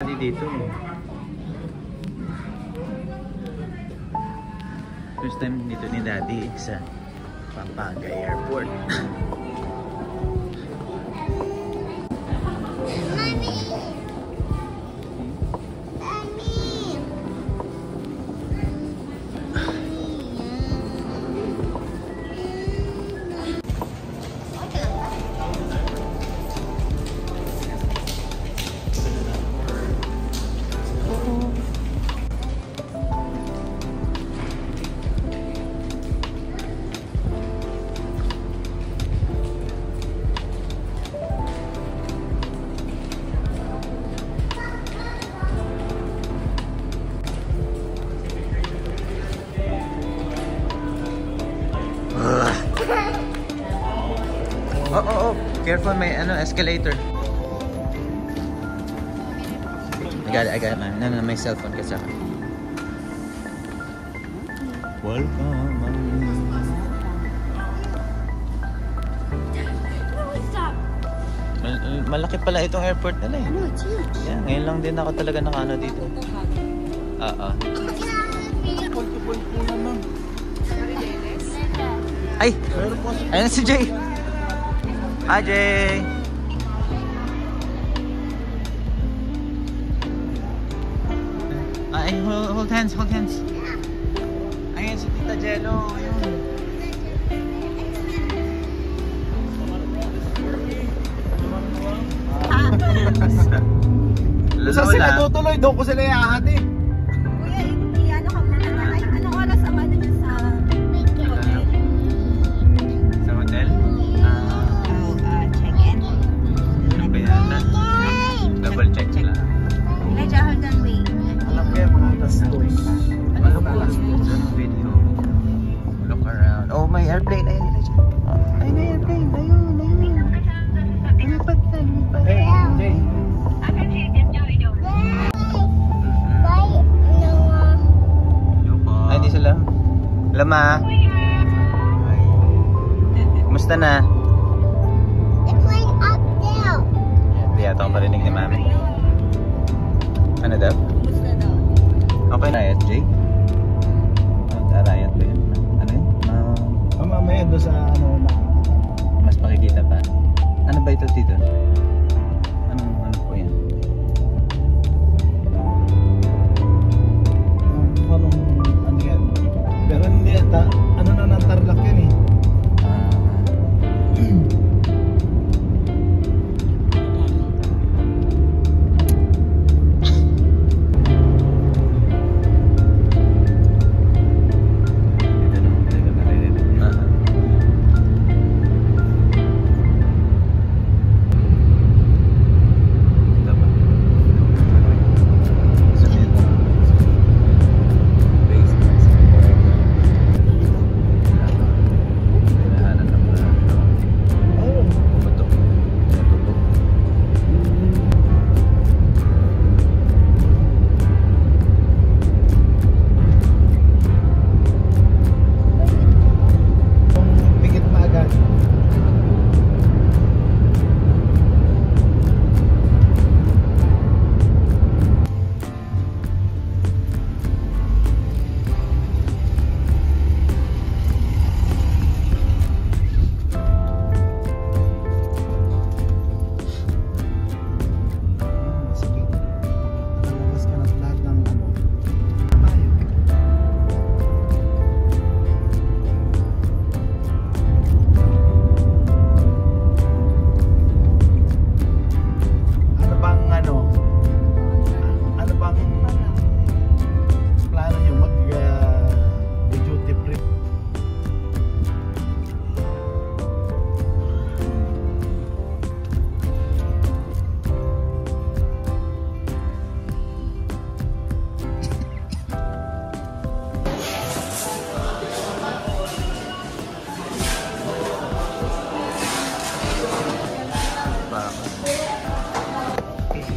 Daddy dito. First time dito ni Daddy sa Pampanga Airport. Oh, careful, may escalator. I got it, man. No, my cellphone kasi ako. Welcome. Malaki pala itong airport nila eh. It's huge. Yeah, ngayon lang din ako talaga nakaano dito. Ay! Ayun si Jay! Hi, Jay! Ay, hold hands, hold hands. Ayun si Tita Jello. Ayun. Saan sila tutuloy? Doon ko sila iahati. Kuya, ano ka muna? Anong oras ang ano niya sa hotel? Sa hotel? Check-in. Ano ba yan? Double check sila. Medyo hold on, wait. Alam kayo mga alas-2. Ano ba? Video. Look around. Oh, may airplane. Ayun nila dyan. Ay, may airplane. Ayun. Lumipad na. Hey, Jay. Ay, hindi sila. Lama. Kumusta na? It's like up there. Hindi yata akong parinig ni Mami. Ano daw? Kumusta daw? Okay na yan, Jake? Arayat ba yun? Ano yun? Mamaya doon sa Mas makikita pa. Ano ba ito dito? Ano po yan? ano yan. Pero hindi ata, ano na ng Tarlac yan eh.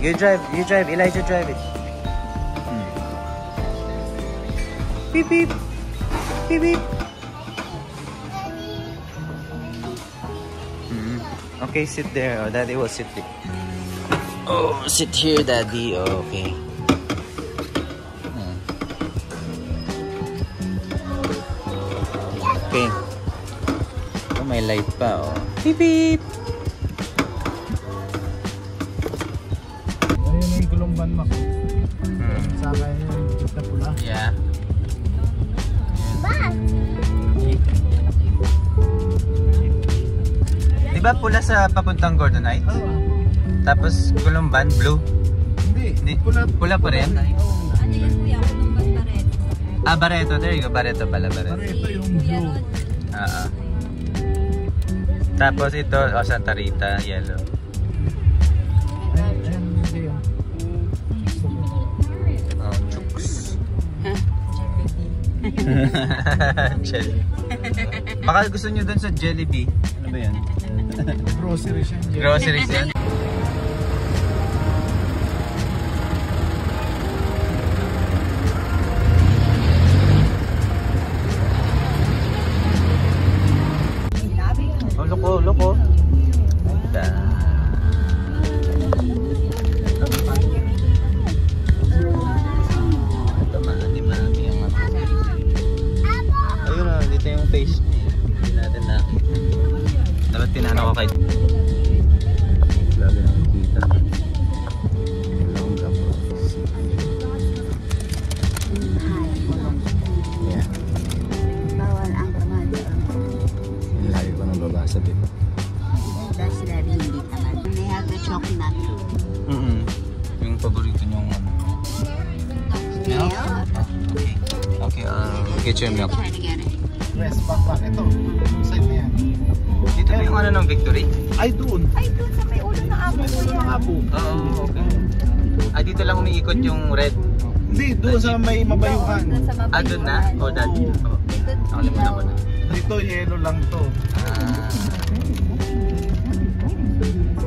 You drive, Elijah, drive it. Beep, beep. Beep, beep. Okay, sit there. Oh, Daddy will sit there. Oh, sit here, Daddy. Oh, okay. Okay. Oh, may light pa, oh. Beep, beep. Ayun yung gulong van, Mac. Sa akin yung jeep na pula. Yeah. Diba pula sa papuntang Gordon Heights? Tapos Columban, blue? Hindi. Pula pa rin? Ano yan kuya? Kulong Barreto. Ah, Barreto. There you go. Barreto pala, Barreto. Ito yung Kuya blue. Ron. Tapos ito, oh, Santa Rita, yellow. Ayan, hindi yun. Oh, chooks. Jelly. Baka gusto nyo dun sa Jollibee. Ano ba yan? Groceries yan. Groceries yan. Oh, loko, loko. Tamaan ni Mami ang mga. Ayun na, dito yung face niya. Hindi natin nakita. Dapat tinano ko kay... Lagi na nakikita. Long approach. Yeah. Bawal ang kamado. Lagi ko nang babasa dito. That's the hindi tamad. They have the chocolate. Yung paborito niyong ano. Milk? Okay. Okay, get your milk. West backpack. Ito. Side na yan. Dito ba yung ano ng Victory? Ay, doon. Ay, doon sa may ulo ng abo May ulo ng abo. Oo, okay. Ah, dito lang umiikot yung red. Hindi, doon sa may mabayuhan. Doon sa mabayuhan. Ah, doon na? O, dati. Oh. Dito, Nakalimutan ko na. Dito, yellow lang to. Ah,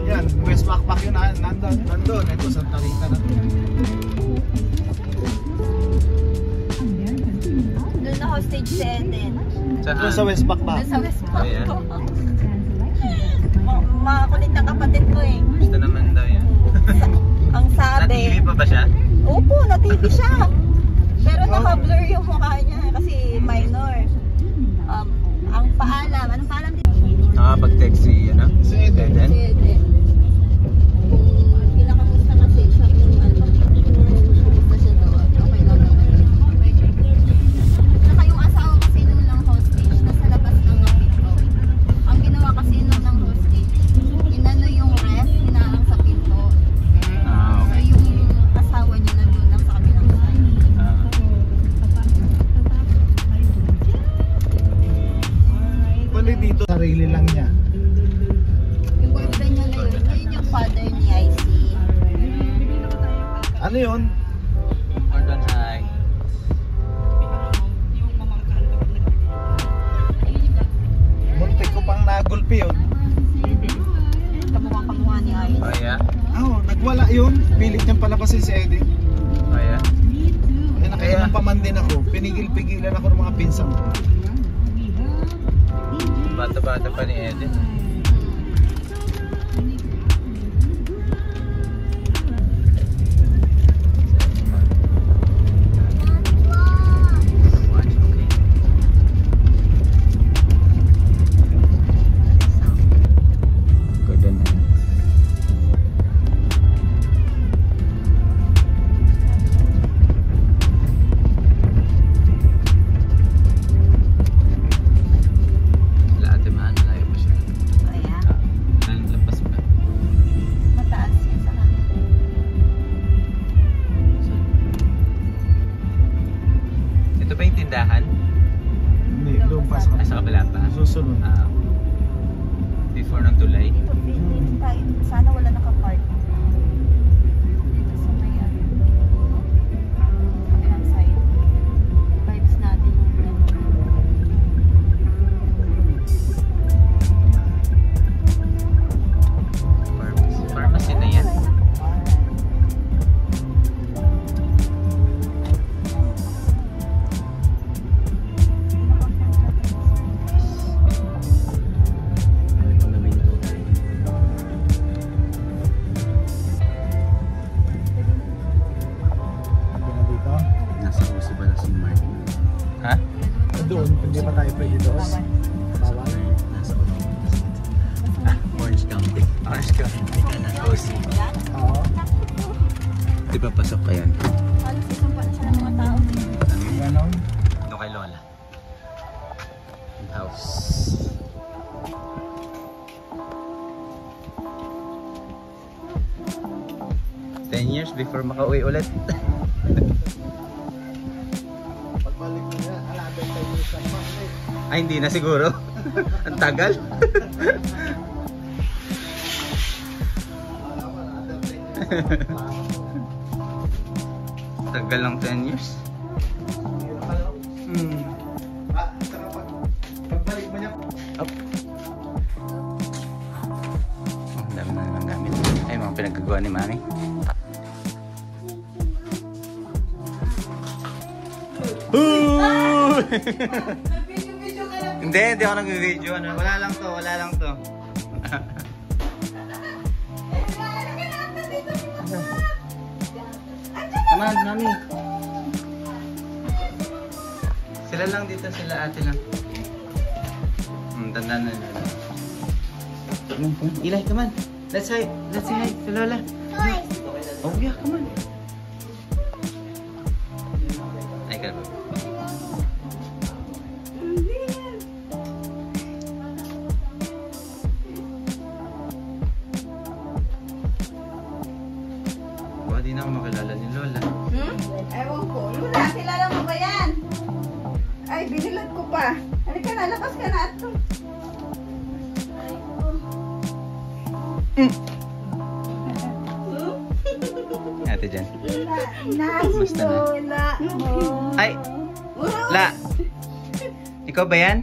Yan, West backpack yun. Nandun. Ito, Santa Rita na to. Doon na hostage si Eden. Doon sa West backpack. Doon sa West Park. Ayan. Makakulit na kapatid ko eh. gusto naman daw yan. Ang sabi. Na-TV pa ba siya? Opo, na-TV siya. Pero naka-blur yung mukha niya kasi minor. Ang paalam, anong paalam dito? Nakapag-text si, ano? Si Eden. Eden? Si Eden. Kung kinakamusta kasi siya kung ano, kumusta siya doon. Okay lang naman. Saka yung asawa kasi nung lang hostage, nasa labas ng pinto. Ang ginawa kasi nung ng hostage, inano yung ref, hinalang sa pinto. Ah, So okay. yung asawa niya nandun lang sa kabilang side. Ah. Bali dito, sarili lang niya. Yung boyfriend niya ngayon yung father ni IC. Ano yun? Gordon High. Muntik ko pang nagulpi yun. Kamukha ni IC. Oh, yeah? Oo, nagwala yun. Pilit niyang palabasin si Eden. Oh, yeah? Eh, nakailang paman din ako. Pinigil-pigilan ako ng mga pinsan ko. Bata-bata pa ni Eden. Okay. Gordon High. Lahat yung mga malayo pa siya. Ayan. Lampas pa. Mataas yan sa akin. Ito ba yung tindahan? Hindi, doon pa sa Ay, sa kabila pa? susunod. Ah, before ng tulay? Dito tayo. Sana wala nakapark. Dito sa may ano. Kabilang side. Vibes natin yung Pharmacy na yan. Ha? Doon, hindi pa tayo pwede doon. Bawal. Orange County. Orange County ka na. OC. Oo. Di ba pasok ka yan? Halos isumpa na siya ng mga tao. Ganon. Ito kay Lola. Yung house. Ten years before makauwi ulit. Pagbalik mo yan, alabay tayo sa pangit. Ay, hindi na siguro. Ang tagal. Tagal lang 10 years. Saka pagbalik mo niya. Up. Oh, ang dami na naman gamit. Ay, mga pinagagawa ni Mami. Hindi ako nag-video. Wala lang to, wala lang to. Come on, Mami. Sila lang dito, sila ate lang. Tandaan na nila. Come on. Eli, come on. Let's say hi to Lola. Oh yeah, come on. Ay, ka ba? Baka di na ako makilala ni Lola. Ewan ko. Luna, kilala mo ba yan? Ay, binilat ko pa. Halika na, labas ka na ito. Ate dyan. Nasi Lola mo. Ay! La! Ikaw ba yan?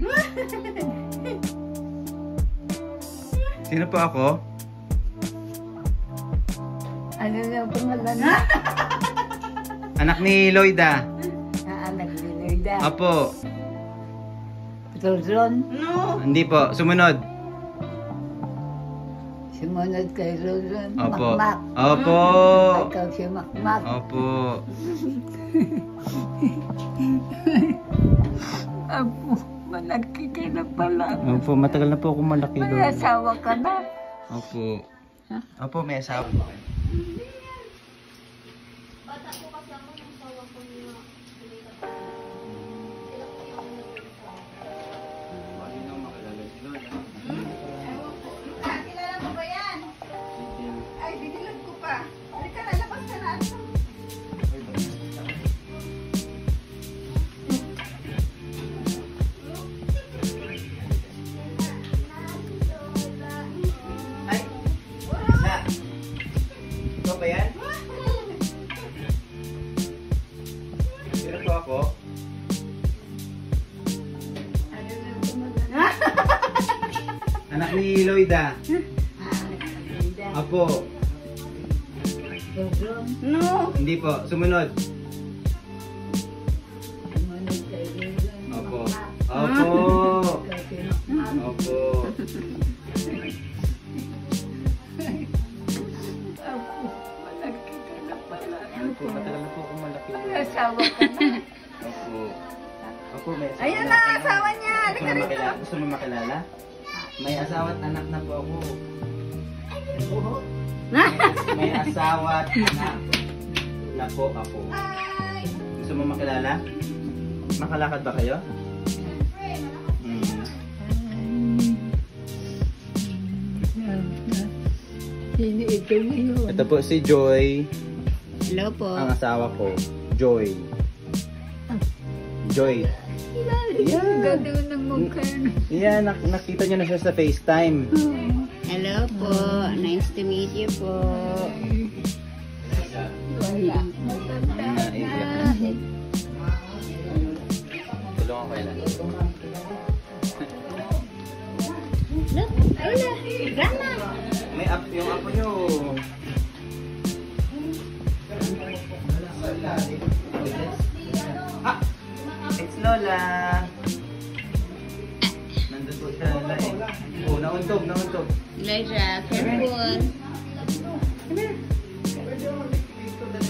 Sino po ako? Ano na pangalan? Anak ni Loida. Anak ni Loida. Apo. Luzon? No. Hindi po. Sumunod. Sumunod kay Luzon. Opo. Makmak. Opo. Ikaw si Makmak. Opo. Apo, malaki ka na pala. Opo. Matagal na po ako malaki, May Loida. asawa ka na. Opo. Opo, may asawa. Bata po kasi ako nung sawa ko niya. Kilala mo ba yan? Ay, binilat ko pa. Halika na, labas ka na ito. Ay! La! Ikaw ba yan? Sino po ako? Anak ni Loida. Apo. No. Hindi po. Sumunod. Sumunod kay Luzon. Opo. Opo. Opo. Apo, malaki ka na pala. Opo. Matagal na po ako malaki. May asawa ka na. Opo. Opo, may asawa. Ayun na, asawa niya. Halika rito. Gusto mo makilala? May asawa at anak na po ako. May asawa at anak na po ako. Gusto mo makilala? Makalakad ba kayo? Sino ito yun? Ito po si Joy. Hello po. Ang asawa ko. Joy. Joy. Ang ganda ng mukha. Yeah, nakita niyo na siya sa FaceTime. Hello po. Nice to meet you po. Naiiyak na. Tulungan ko yan. Look, ayun na. Grandma. May app yung apo niyo. Ah! It's Lola. Nandun po siya Lola eh. Oh, nauntog. Elijah, careful.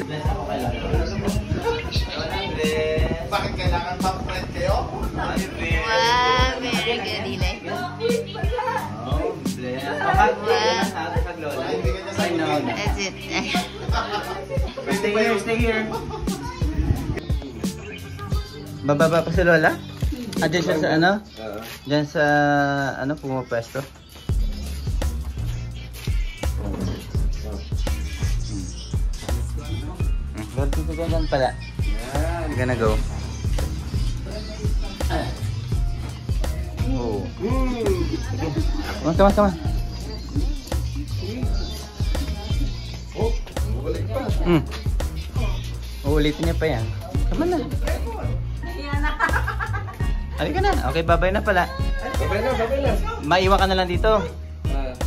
Bless ako kay Lola. Lola, bless. Bakit ka kailangan ma-friend kayo? Wow, very good, Eli. Oh, bless. Hug, Lola. I know. That's it. Stay here, stay here. Bababa pa si Lola? Diyan siya sa ano? Diyan sa ano, pumapwesto. Well, dito dyan pala. I'm gonna go. Oh. Come on, come on. Uulitin niya pa yan. Come on na. Halika na. Okay, bye-bye na pala. Babay na. Maiwan ka na lang dito.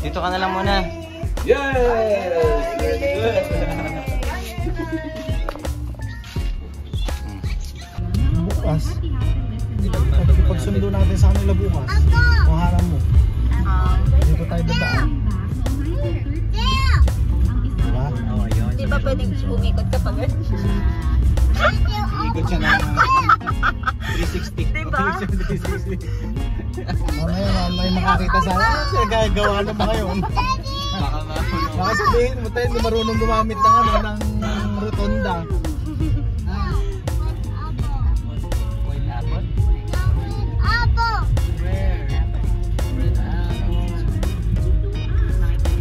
Dito ka na lang muna. Yes! Bukas. Pagsundo natin sa kanila bukas. Maharap mo. Dito tayo dadaan. Diba? Oh, yun. Di ba pwedeng umikot ka pa ganun? Ikot siya na 360. Diba? Mamaya may makakita sa akin. Gagawa na ba ngayon? Baka mahulog. Baka sabihin mo tayo, hindi marunong gumamit ng ano, ng rotonda.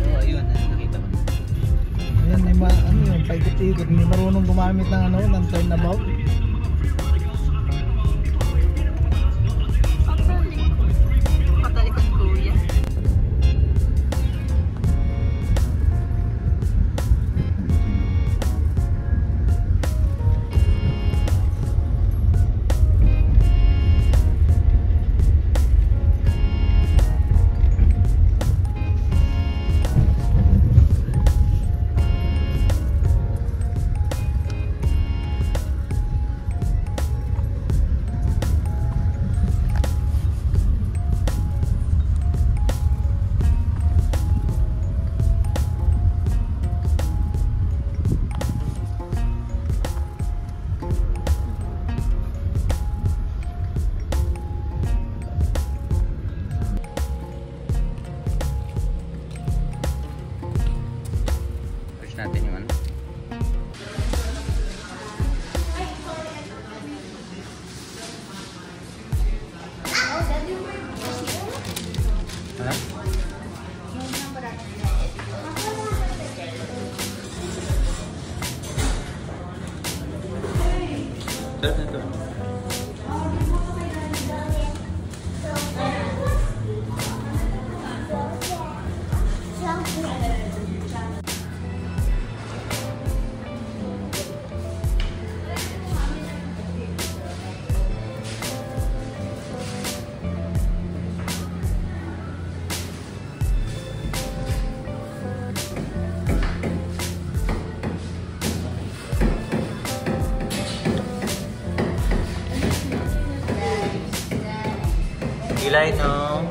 Oh, ayun. Nakita mo. Ayan, ano yun, paikot-ikot. Hindi marunong gumamit ng ano, ng turnabout. Patalikod kuya. Push natin yung ano. Ha? Ito. Eli, no?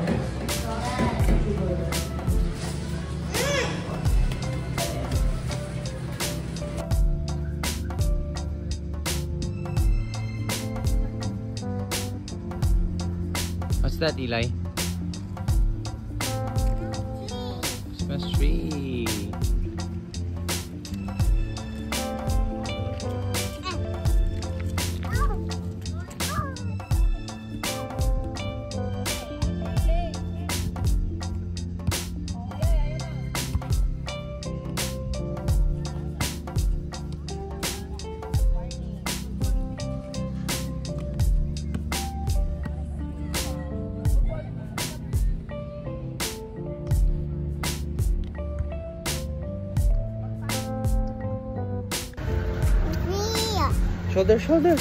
What's that, Eli? Christmas tree. Shoulder, shoulder.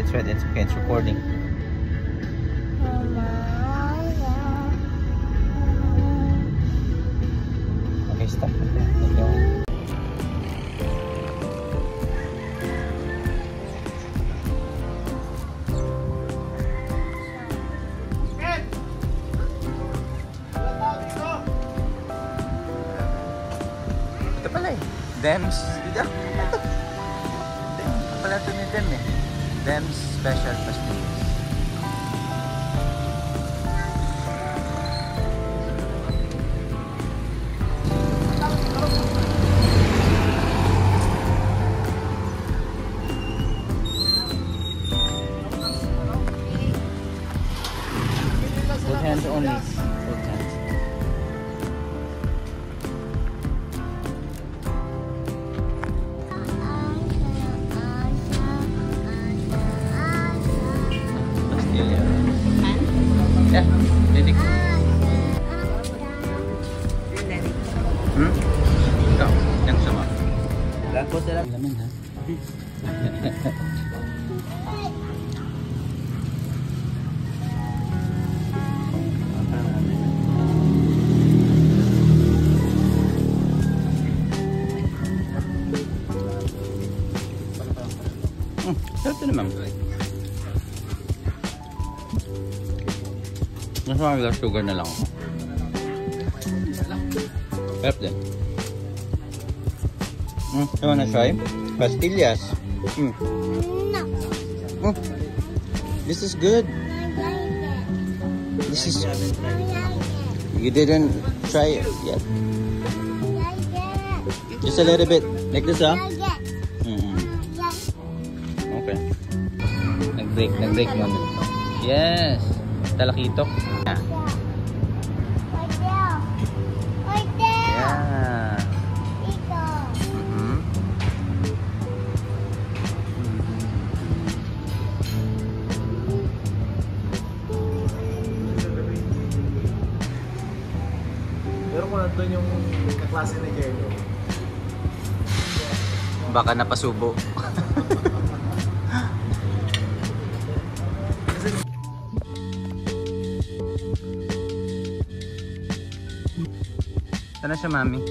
it's ready. It's okay. It's recording. Okay, stop. Okay. Ito pala eh. Dems. Ito pala ito ni Dem eh. Dems Special Pastillas. Both hands only. Both hands. Pastilla. Yeah, didik. Ikaw, yang sama. Lagot na lang. Laman ha? Sarap din naman. Mas mga sugar na lang. Sarap din. You wanna try? Pastillas. No. This is good. This is... You didn't try it yet. Just a little bit. Like this, huh? Okay. Nag-break mo. Yes. Talakitok. Yeah. Pero kung nandun yung kaklase ni Keno, Baka napasubo. Sana siya, mami.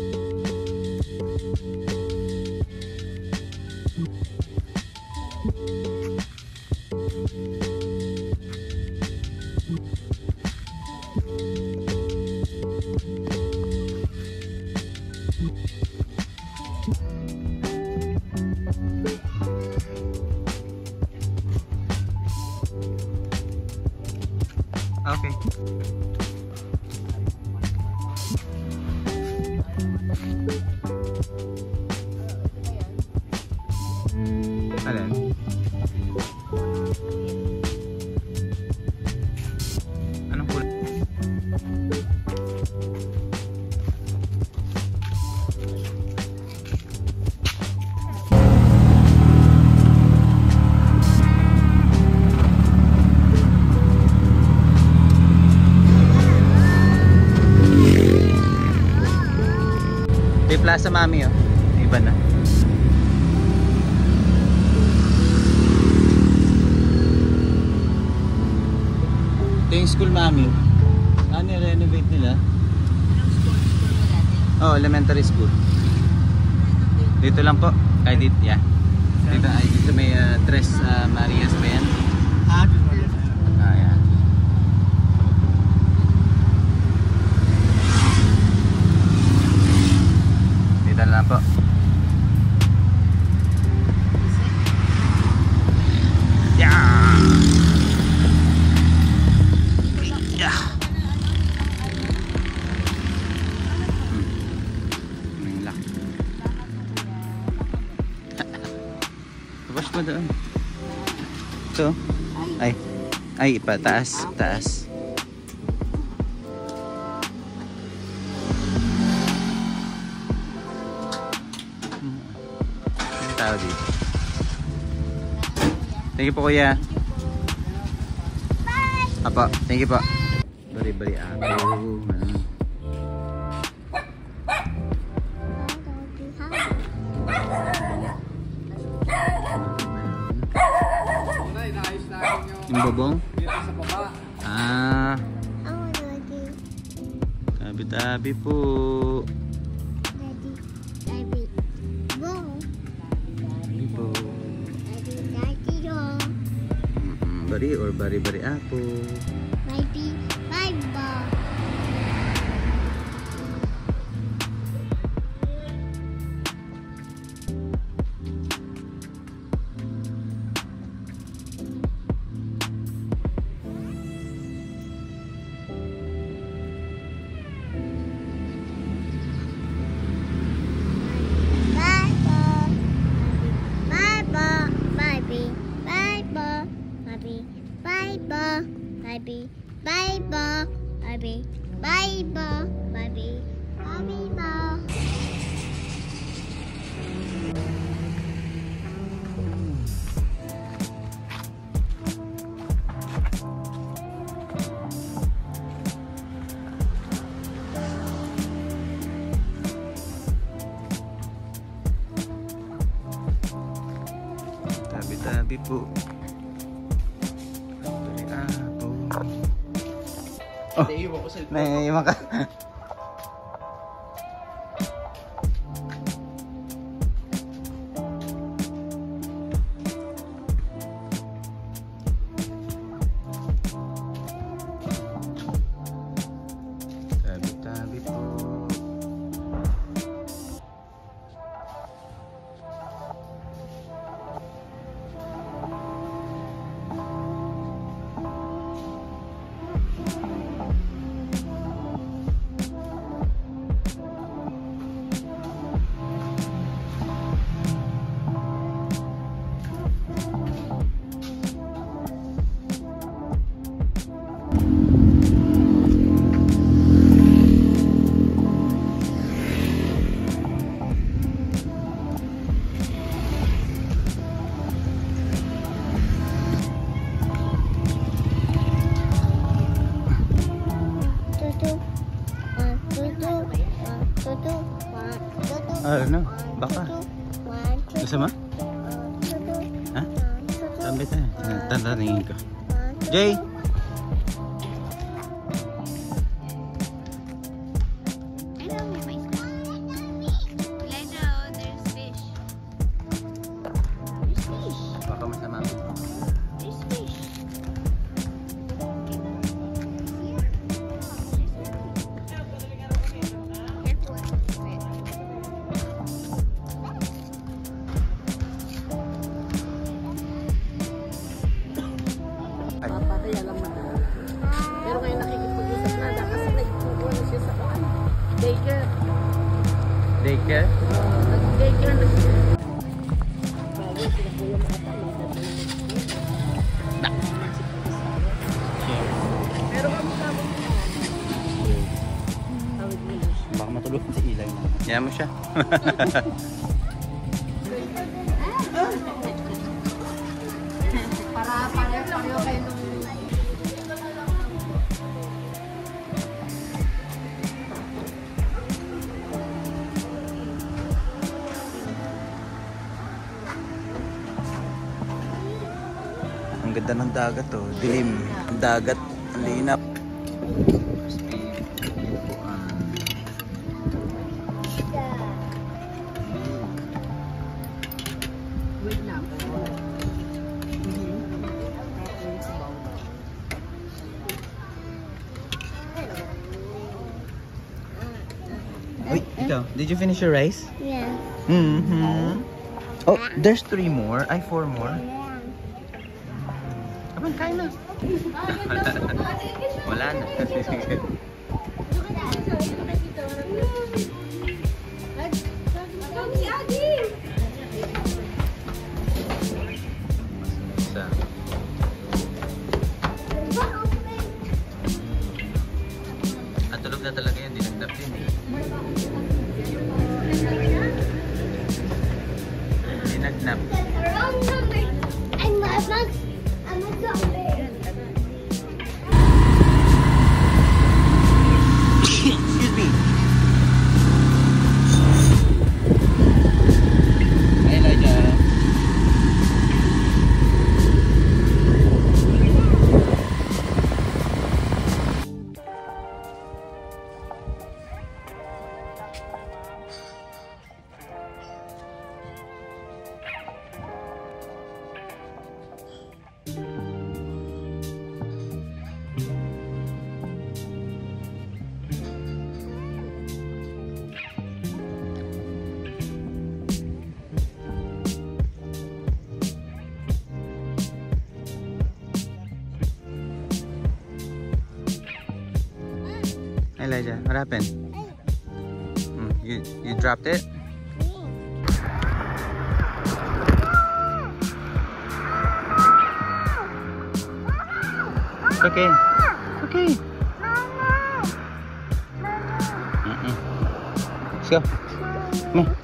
Okay. Alin? Anong kulay? May plaza, mami, oh. Iba na. Ito yung school, mami. Ano yung renovate nila? Oh, elementary school. Dito lang po. Kahit dito, yeah. Dito may Tres Marias ba yan? Yan. Dito lang po. Yeah! Yeah! Lock. Wash mo doon. Ito. Ay, taas. Taas. Tao dito. Thank you po, kuya. Bye! Apo, thank you po. Bali-bali ako. Yung bubong? Ah. Tabi-tabi po. Tabi po. Bari or bari-bari apo? Tabi po. Oh, naiiwan ka. Tabi-tabi po. Ano? Baka? Gusto mo? Ha? Sambi tayo. Tantaningin ko. Jay! Baka masama. Kaya lang madalas. Pero ngayon nakikipag-usap na kasi nagpupuno siya sa daycare. Daycare? Nag-daycare na siya. Pero kami kami Baka matulog si Ilay. Yan mo siya. Para pareho kayo nung Ang ganda ng dagat oh, dilim. Ang dagat, ang linap. wait na. Wait, ikaw, did you finish your rice? yeah. Mm-hmm. Oh, there's 3 more. Ay, 4 more. Kapan, kain na. Wala na. Isa. At tulog na talaga yun, dinagdap din eh. Dinagnap. Excuse me. Elijah, what happened? You dropped it? It's okay. It's okay. Let's go. Come here.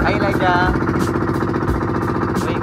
Hi, Elijah. Wait.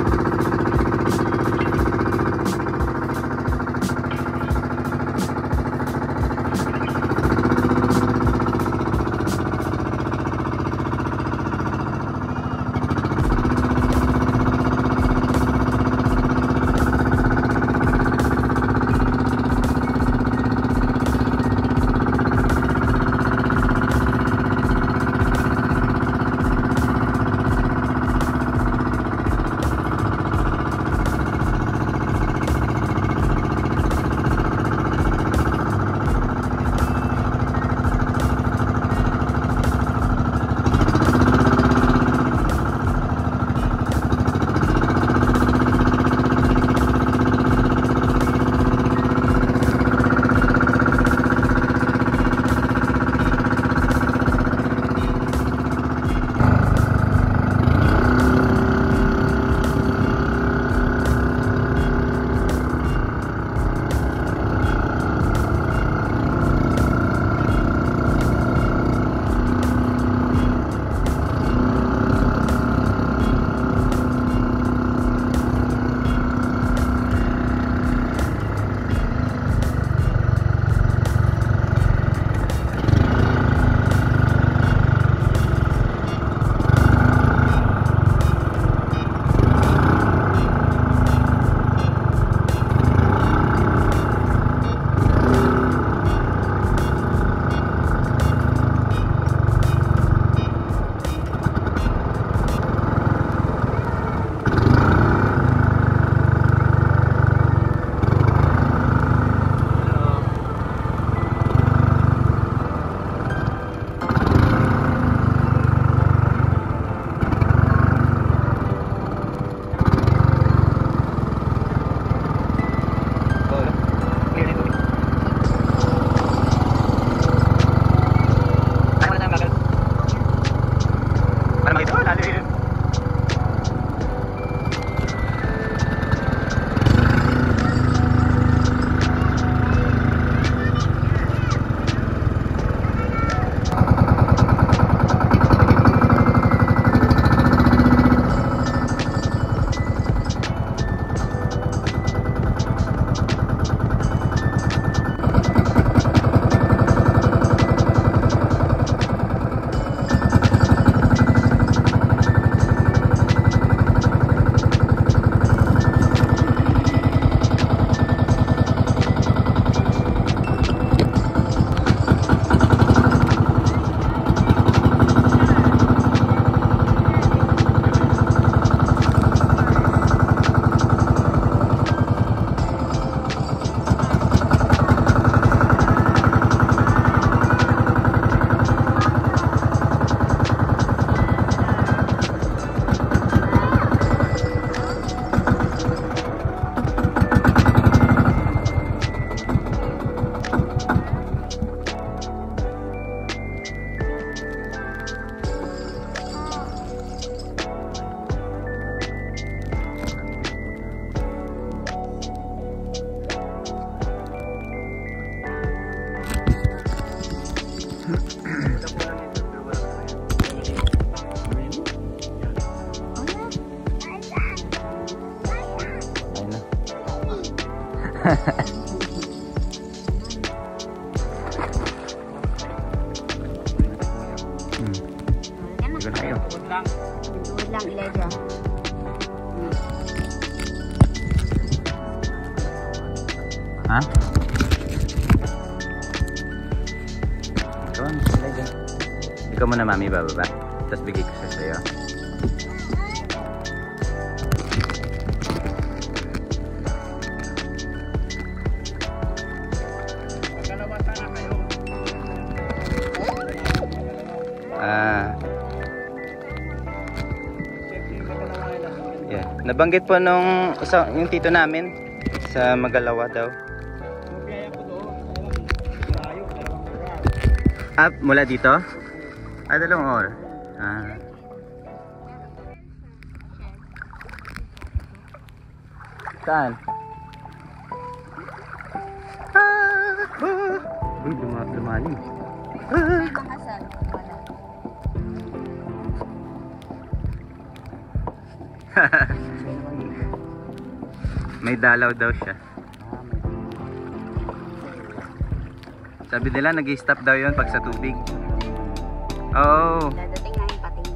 Ikaw muna mami, bababa. Tapos bigay ko siya sa'yo. Yeah. Nabanggit po nung yung tito namin sa Magalawa daw. Mula dito? Dalawang oras. Saan? Uy, lumalim. May pangasal. May dalaw daw siya. Sabi nila nag-i-stop daw yun pag sa tubig. Oh. Dadating na yung pating.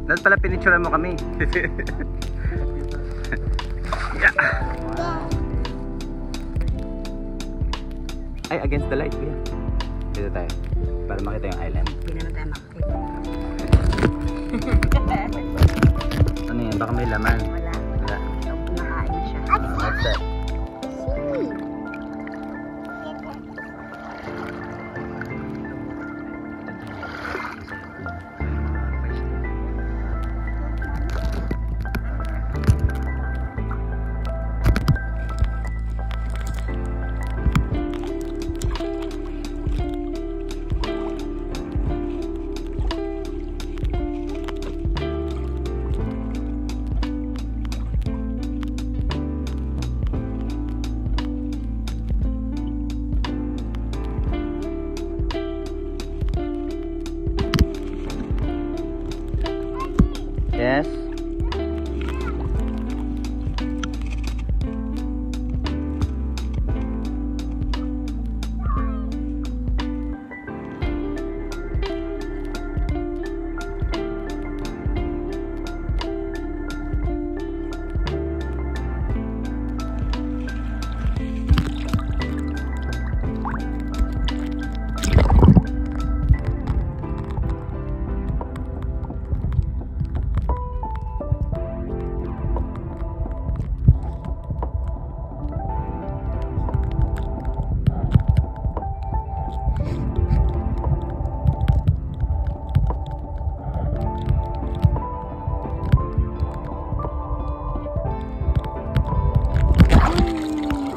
Dapat pala pinicturean mo kami. Yeah. Ay, against the light. Yeah. Dito tayo. Para makita yung island. Hindi naman tayo makakita. Ano yan? Baka may laman. Wala. Wala. Nakain siya. What's that? Yes.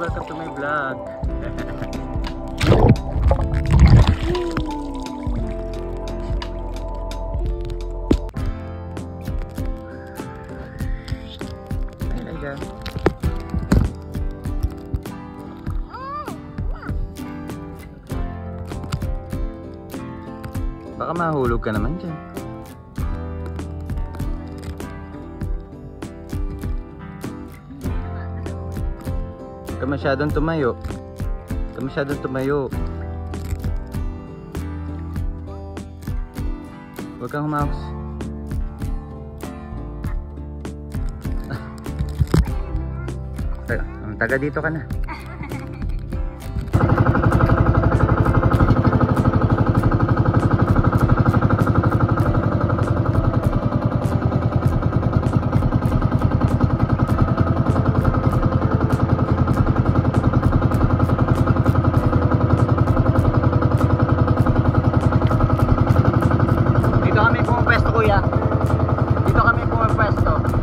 Welcome to my vlog. Baka mahulog ka naman dyan. Huwag ka masyadong tumayo. Huwag ka masyadong tumayo. Huwag kang humakas. Taga dito ka na. Dito kami pumapwesto, kuya. Dito kami pumapwesto.